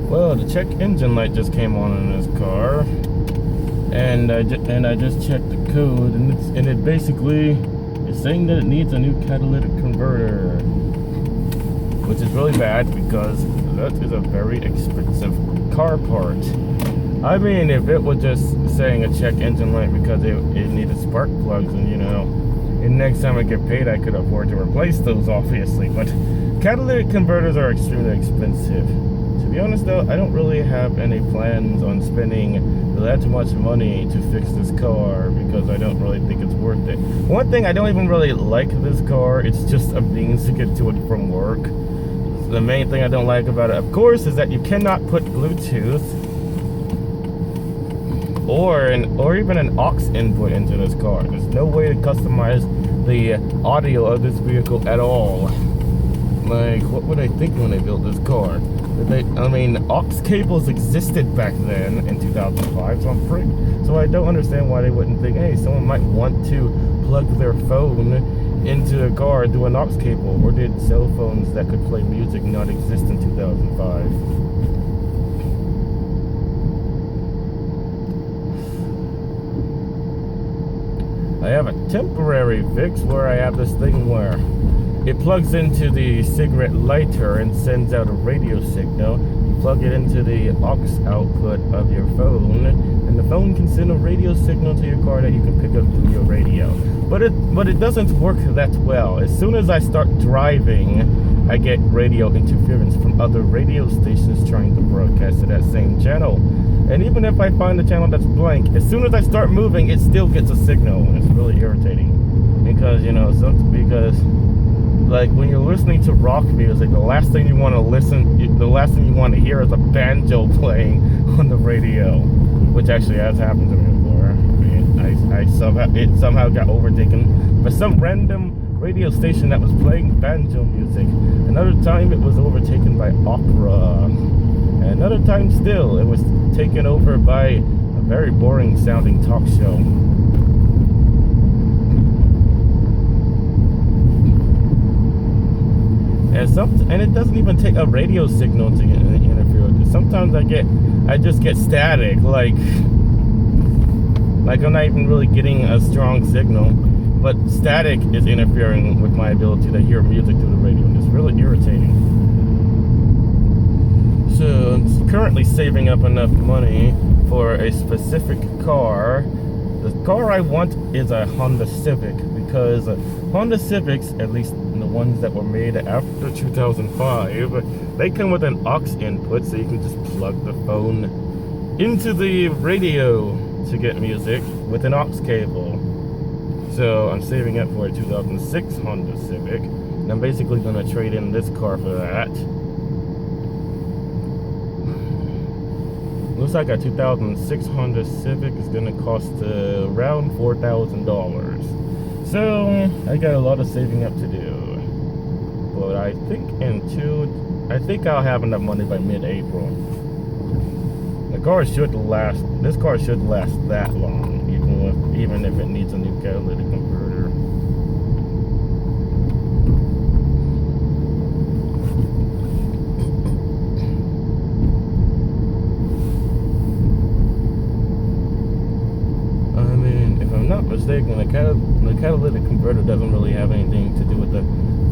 Well, the check engine light just came on in this car, and I just checked the code, and it basically is saying that it needs a new catalytic converter, which is really bad because that is a very expensive car part. I mean, if it was just saying a check engine light because it needed spark plugs, and next time I get paid, I could afford to replace those, obviously. But catalytic converters are extremely expensive. To be honest, though, I don't really have any plans on spending that much money to fix this car because I don't really think it's worth it. One thing I don't even really like this car, it's just a means to get to and from work. The main thing I don't like about it, of course, is that you cannot put Bluetooth or even an aux input into this car. There's no way to customize the audio of this vehicle at all. Like, what were they thinking when they built this car? Aux cables existed back then in 2005, so I don't understand why they wouldn't think, hey, someone might want to plug their phone into a car through an aux cable. Or did cell phones that could play music not exist in 2005? I have a temporary fix where I have this thing where it plugs into the cigarette lighter and sends out a radio signal. You plug it into the aux output of your phone, and the phone can send a radio signal to your car that you can pick up through your radio. But it doesn't work that well. As soon as I start driving, I get radio interference from other radio stations trying to broadcast to that same channel. And even if I find a channel that's blank, as soon as I start moving, it still gets a signal. It's really irritating because like when you're listening to rock music, the last thing you want to hear is a banjo playing on the radio, which actually has happened to me before. It somehow got overtaken by some random radio station that was playing banjo music. Another time it was overtaken by opera, and another time still it was taken over by a very boring sounding talk show. And it doesn't even take a radio signal to interfere with it. Sometimes I just get static, like I'm not even really getting a strong signal, but static is interfering with my ability to hear music through the radio, and it's really irritating. So I'm currently saving up enough money for a specific car. The car I want is a Honda Civic, because Honda Civics, at least the ones that were made after 2005, they come with an aux input, so you can just plug the phone into the radio to get music with an aux cable. So I'm saving up for a 2006 Honda Civic, and I'm basically going to trade in this car for that. Looks like a 2006 Honda Civic is going to cost around $4,000. So I got a lot of saving up to do. But I think I'll have enough money by mid-April. This car should last that long, even if it needs a new catalytic converter. If I'm not mistaken, the catalytic converter doesn't really have anything to do with the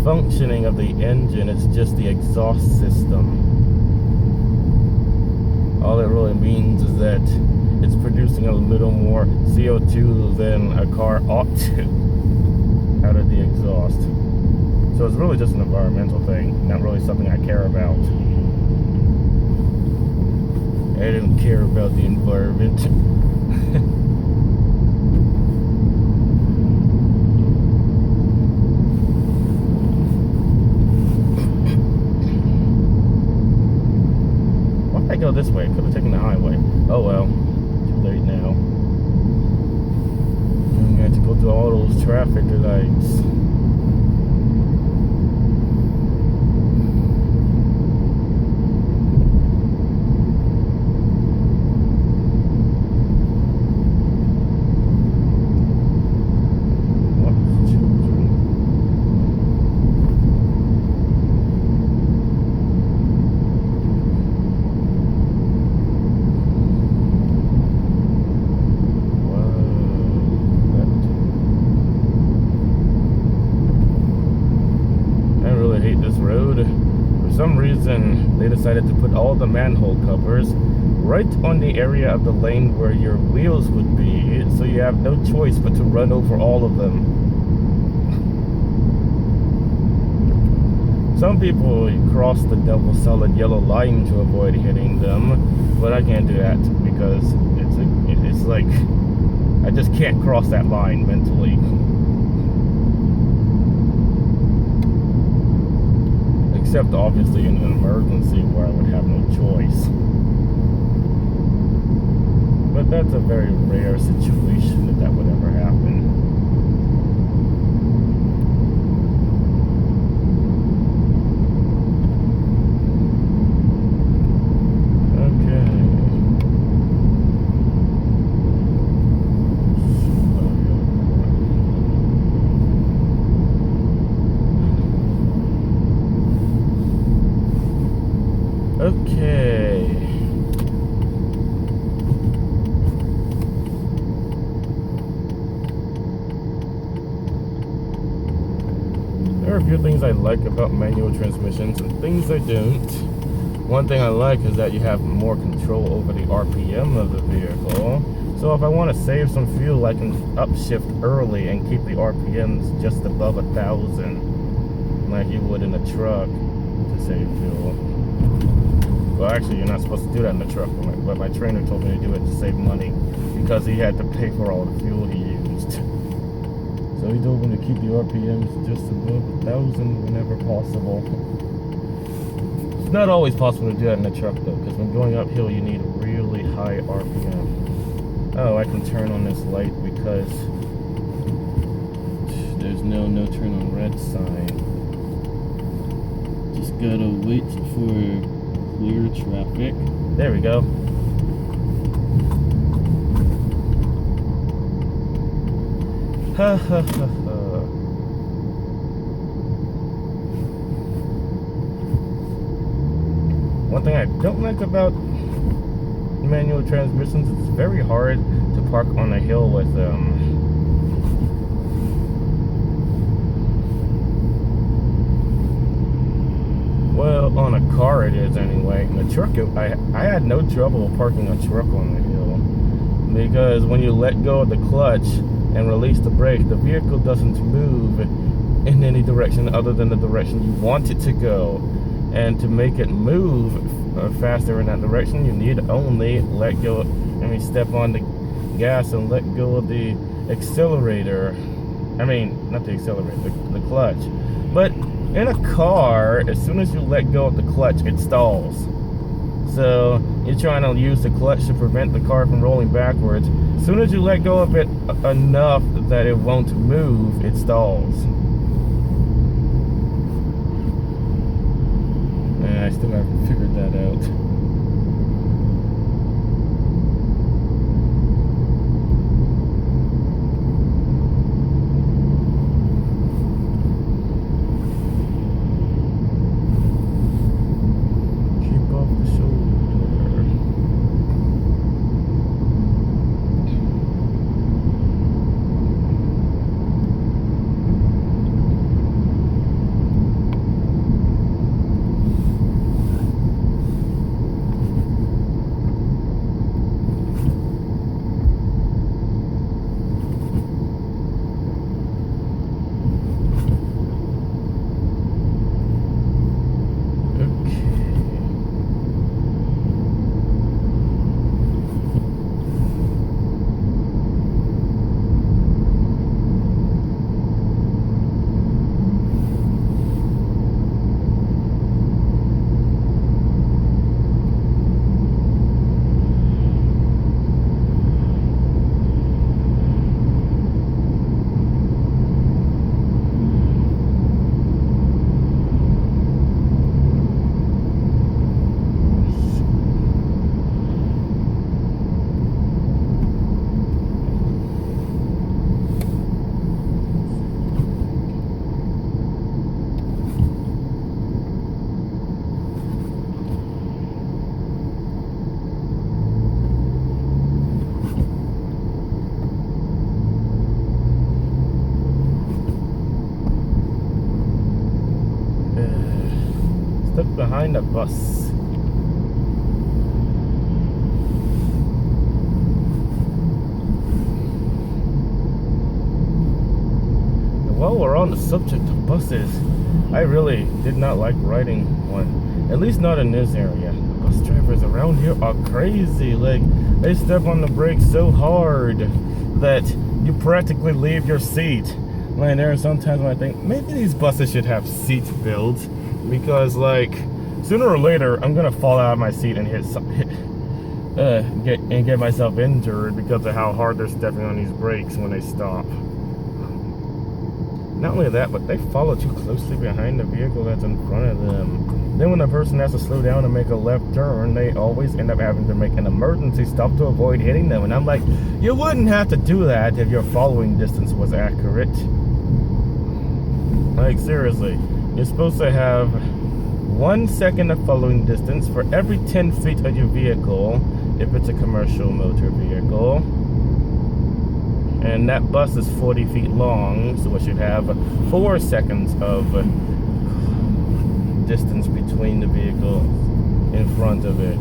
functioning of the engine. It's just the exhaust system. All it really means is that it's producing a little more CO2 than a car ought to out of the exhaust. So it's really just an environmental thing, not really something I care about. I don't care about the environment. I go this way. Could have taken the highway. Oh well. Too late now. I'm going to go through all those traffic lights. some reason, they decided to put all the manhole covers right on the area of the lane where your wheels would be, so you have no choice but to run over all of them. Some people cross the double solid yellow line to avoid hitting them, but I can't do that because it's like I just can't cross that line mentally. Except obviously in an emergency where I would have no choice. But that's a very rare situation that would ever happen. Okay. There are a few things I like about manual transmissions and things I don't. One thing I like is that you have more control over the RPM of the vehicle. So if I want to save some fuel, I can upshift early and keep the RPMs just above 1,000, like you would in a truck to save fuel. Well, actually, you're not supposed to do that in the truck, but my trainer told me to do it to save money because he had to pay for all the fuel he used. So he told me to keep the RPMs just above 1,000 whenever possible. It's not always possible to do that in a truck, though, because when going uphill, you need really high RPM. Oh, I can turn on this light because there's no turn on red sign. Just gotta wait for clear traffic. There we go. Ha ha ha ha. One thing I don't like about manual transmissions is it's very hard to park on a hill with them. Well, on a car it is anyway. In a truck, I had no trouble parking a truck on the hill because when you let go of the clutch and release the brake, the vehicle doesn't move in any direction other than the direction you want it to go. And to make it move faster in that direction, you need only step on the gas and let go of the accelerator. I mean, not the accelerator, the clutch. But in a car, as soon as you let go of the clutch, it stalls. So you're trying to use the clutch to prevent the car from rolling backwards. As soon as you let go of it enough that it won't move, it stalls. And I still haven't figured that out. behind a bus. And while we're on the subject of buses, I really did not like riding one. At least not in this area. The bus drivers around here are crazy. Like, they step on the brakes so hard that you practically leave your seat. Like, there are sometimes when I think maybe these buses should have seat belts, because like sooner or later I'm gonna fall out of my seat and get myself injured because of how hard they're stepping on these brakes when they stop. Not only that, but they follow too closely behind the vehicle that's in front of them. Then when a person has to slow down and make a left turn, they always end up having to make an emergency stop to avoid hitting them. And I'm like, you wouldn't have to do that if your following distance was accurate. Like, seriously, you're supposed to have 1 second of following distance for every 10 feet of your vehicle if it's a commercial motor vehicle. And that bus is 40 feet long, so it should have 4 seconds of distance between the vehicle in front of it.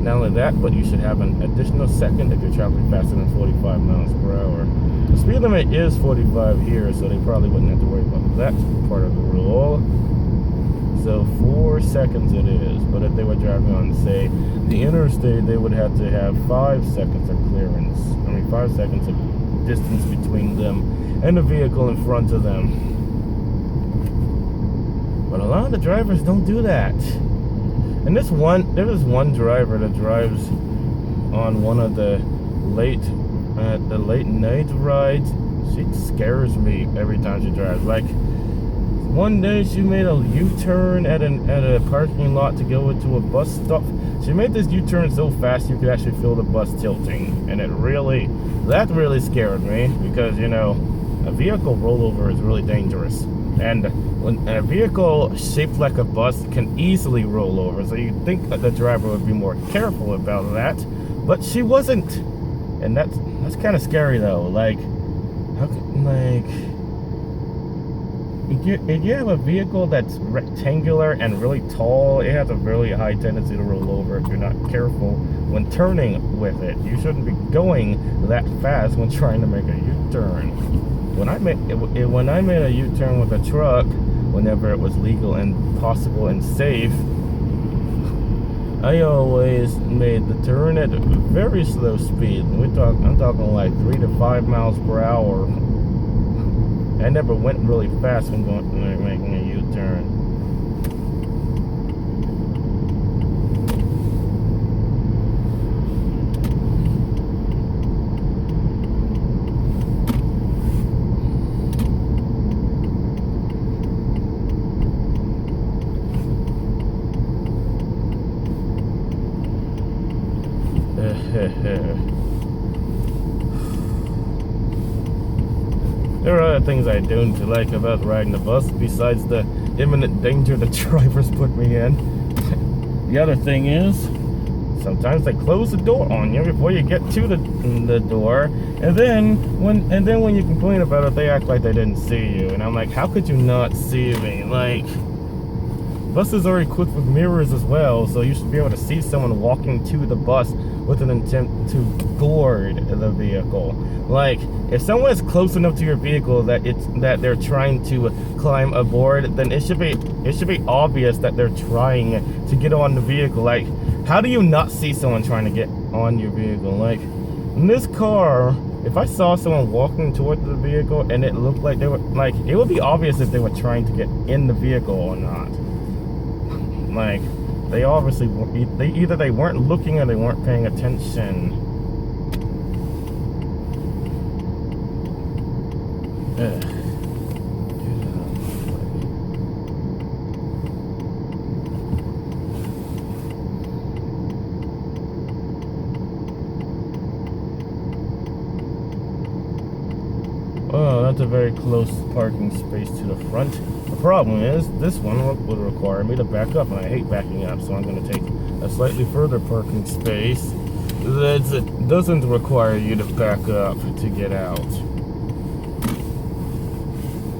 Not only that, but you should have an additional second if you're traveling faster than 45 miles per hour. The speed limit is 45 here, so they probably wouldn't have to worry about that part of the rule. So 4 seconds it is, but if they were driving on, say, the interstate, they would have to have 5 seconds of clearance. 5 seconds of distance between them and the vehicle in front of them. But a lot of the drivers don't do that. And there is one driver that drives on one of the late night rides. She scares me every time she drives. Like, one day she made a U-turn at a parking lot to go into a bus stop. She made this U-turn so fast you could actually feel the bus tilting, and that really scared me, because, you know, a vehicle rollover is really dangerous. And when a vehicle shaped like a bus can easily roll over, so you'd think that the driver would be more careful about that, but she wasn't. And that's kind of scary though. Like, if you have a vehicle that's rectangular and really tall, it has a really high tendency to roll over if you're not careful when turning with it. You shouldn't be going that fast when trying to make a U-turn. When I made a U-turn with a truck, whenever it was legal and possible and safe, I always made the turn at a very slow speed. I'm talking like 3 to 5 miles per hour. I never went really fast when making a U-turn. There are other things I don't like about riding the bus besides the imminent danger the drivers put me in. The other thing is, sometimes they close the door on you before you get to the door, and then when you complain about it, they act like they didn't see you. And I'm like, how could you not see me? Like, buses are equipped with mirrors as well, so you should be able to see someone walking to the bus with an intent to board the vehicle. Like, if someone is close enough to your vehicle that they're trying to climb aboard, then it should be obvious that they're trying to get on the vehicle. Like, how do you not see someone trying to get on your vehicle? Like, in this car, if I saw someone walking toward the vehicle and it looked like they were, like, it would be obvious if they were trying to get in the vehicle or not. Like, they obviously, either they weren't looking or they weren't paying attention. Ugh. Oh, that's a very close parking space to the front. The problem is, this one would require me to back up, and I hate backing up, so I'm going to take a slightly further parking space that doesn't require you to back up to get out.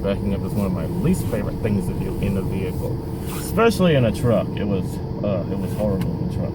Backing up is one of my least favorite things to do in a vehicle, especially in a truck. It was horrible in a truck.